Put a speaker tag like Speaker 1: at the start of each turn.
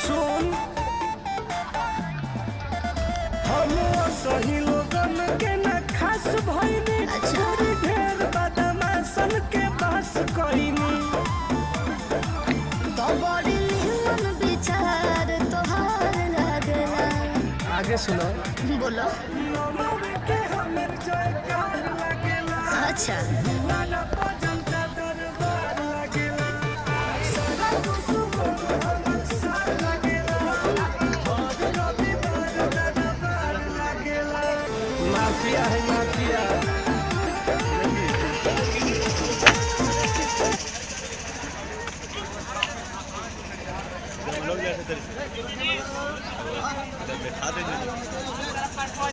Speaker 1: सुन हम सही लोगन के न खास भइनी छोरी ढेर बदमाशन के बस कइनी
Speaker 2: तो बड़ी निमन विचार तोहार लागला।
Speaker 1: आगे सुनो
Speaker 2: बोलो।
Speaker 1: नमवे के हमर जयकार लागेला
Speaker 2: अच्छा
Speaker 1: वाला जनता दरबार लागेला सारा दुश्मन हमर साथ लागेला हर रविवार दरबार लागेला माफिया है माफिया
Speaker 3: लोग जैसे दिखा देंगे।